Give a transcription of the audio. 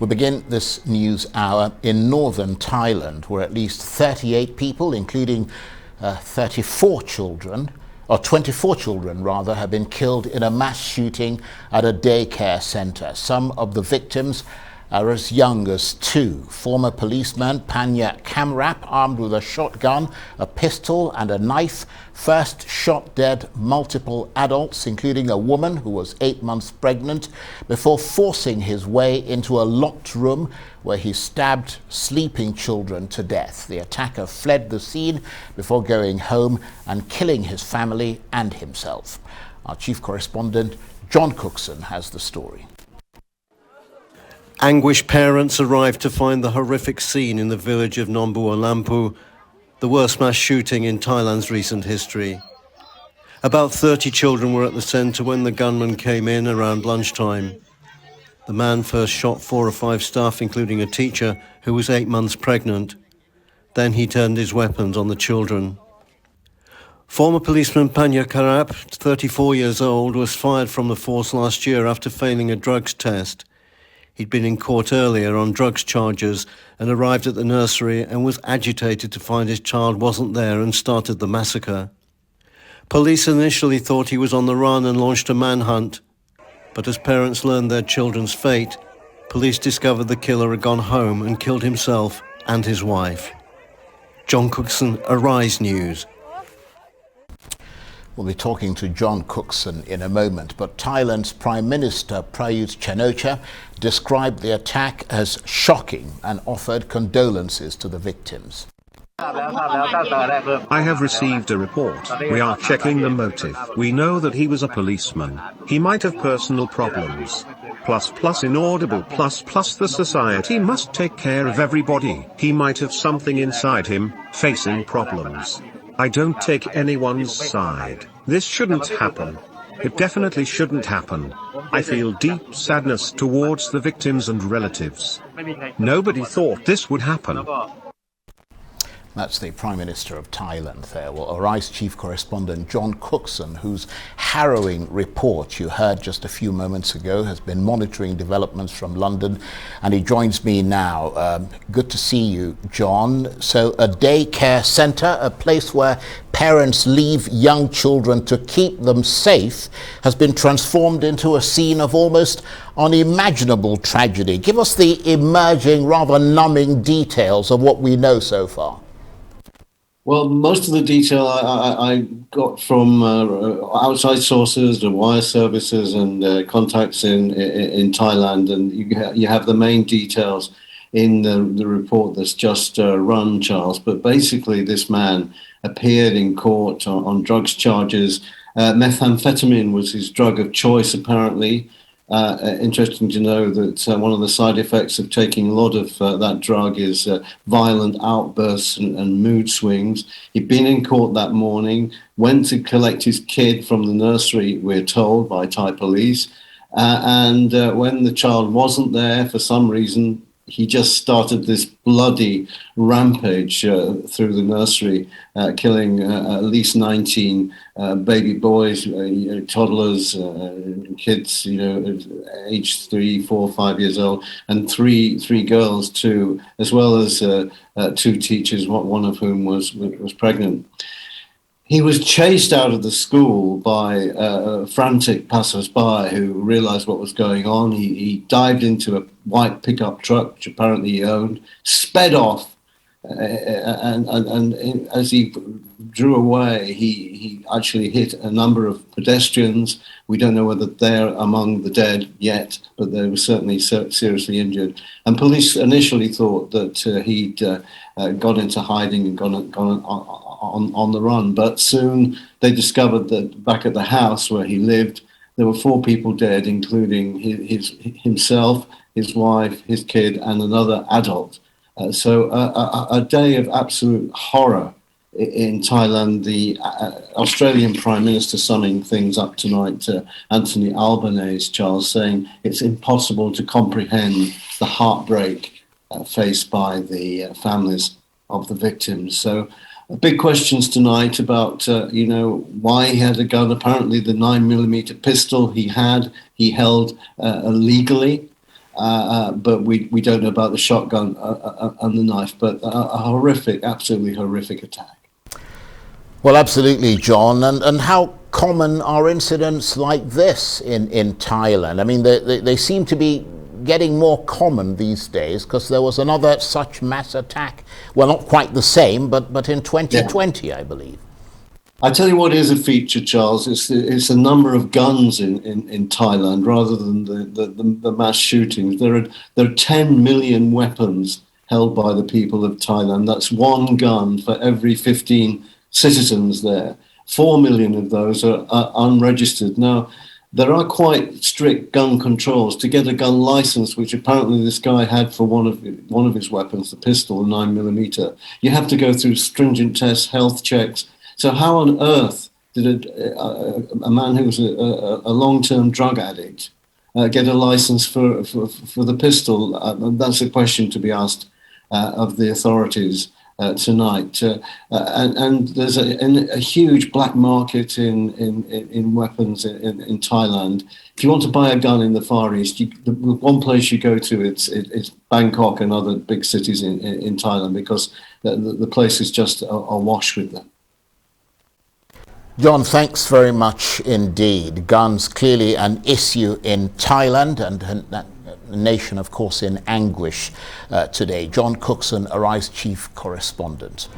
We begin this news hour in northern Thailand, where at least 38 people, including 24 children rather, have been killed in a mass shooting at a daycare center. Some of the victims are as young as 2. Former policeman Panya Kamrap, armed with a shotgun, a pistol and a knife, first shot dead multiple adults, including a woman who was 8 months pregnant, before forcing his way into a locked room where he stabbed sleeping children to death. The attacker fled the scene before going home and killing his family and himself. Our chief correspondent, John Cookson, has the story. Anguished parents arrived to find the horrific scene in the village of Nombualampu, the worst mass shooting in Thailand's recent history. About 30 children were at the centre when the gunman came in around lunchtime. The man first shot 4 or 5 staff, including a teacher who was 8 months pregnant. Then he turned his weapons on the children. Former policeman Panya Karap, 34 years old, was fired from the force last year after failing a drugs test. He'd been in court earlier on drugs charges and arrived at the nursery and was agitated to find his child wasn't there and started the massacre. Police initially thought he was on the run and launched a manhunt. But as parents learned their children's fate, police discovered the killer had gone home and killed himself and his wife. John Cookson, Arise News. We'll be talking to John Cookson in a moment, but Thailand's Prime Minister Prayut Chan-o-cha described the attack as shocking and offered condolences to the victims. I have received a report. We are checking the motive. We know that he was a policeman. He might have personal problems. Plus inaudible plus the society must take care of everybody. He might have something inside him, facing problems. I don't take anyone's side. This shouldn't happen. It definitely shouldn't happen. I feel deep sadness towards the victims and relatives. Nobody thought this would happen. That's the Prime Minister of Thailand there. Well, Arise chief correspondent John Cookson, whose harrowing report you heard just a few moments ago, has been monitoring developments from London, and he joins me now. Good to see you, John. So a daycare centre, a place where parents leave young children to keep them safe, has been transformed into a scene of almost unimaginable tragedy. Give us the emerging, rather numbing details of what we know so far. Well, most of the detail I got from outside sources, the wire services and contacts in Thailand, and you have the main details in the report that's just run, Charles. But basically, this man appeared in court on drugs charges. Methamphetamine was his drug of choice, apparently. Interesting to know that one of the side effects of taking a lot of that drug is violent outbursts and mood swings. He'd been in court that morning, went to collect his kid from the nursery, we're told, by Thai police. And when the child wasn't there for some reason, he just started this bloody rampage through the nursery, killing at least 19 baby boys, toddlers, kids, aged 3, 4, 5 years old, and three girls too, as well as 2 teachers, one of whom was pregnant. He was chased out of the school by frantic passers-by who realized what was going on. He dived into a white pickup truck, which apparently he owned, sped off, and as he drew away, he actually hit a number of pedestrians. We don't know whether they're among the dead yet, but they were certainly seriously injured. And police initially thought that he'd gone into hiding and gone on the run, but soon they discovered that back at the house where he lived, there were 4 people dead, including himself, his wife, his kid, and another adult. So a day of absolute horror in Thailand. The Australian Prime Minister summing things up tonight, Anthony Albanese, Charles, saying it's impossible to comprehend the heartbreak faced by the families of the victims. So big questions tonight about, why he had a gun. Apparently the 9mm pistol he held illegally. but we don't know about the shotgun and the knife. But a horrific, absolutely horrific attack. Well, absolutely, John. And how common are incidents like this in Thailand? I mean, they seem to be getting more common these days, because there was another such mass attack, well, not quite the same, but in 2020, yeah. I believe. I tell you what is a feature, Charles. It's the number of guns in Thailand rather than the mass shootings. There are 10 million weapons held by the people of Thailand. That's one gun for every 15 citizens there. 4 million of those are unregistered. Now, there are quite strict gun controls. To get a gun license, which apparently this guy had for one of his weapons, the pistol, the 9mm, you have to go through stringent tests, health checks. So how on earth did a man who was a long-term drug addict get a license for the pistol? That's a question to be asked of the authorities tonight. And there's a huge black market in weapons in Thailand. If you want to buy a gun in the Far East, the one place you go to, it's Bangkok and other big cities in Thailand, because the place is just awash with them. John, thanks very much indeed. Guns clearly an issue in Thailand, and that nation, of course, in anguish today. John Cookson, Arise Chief Correspondent.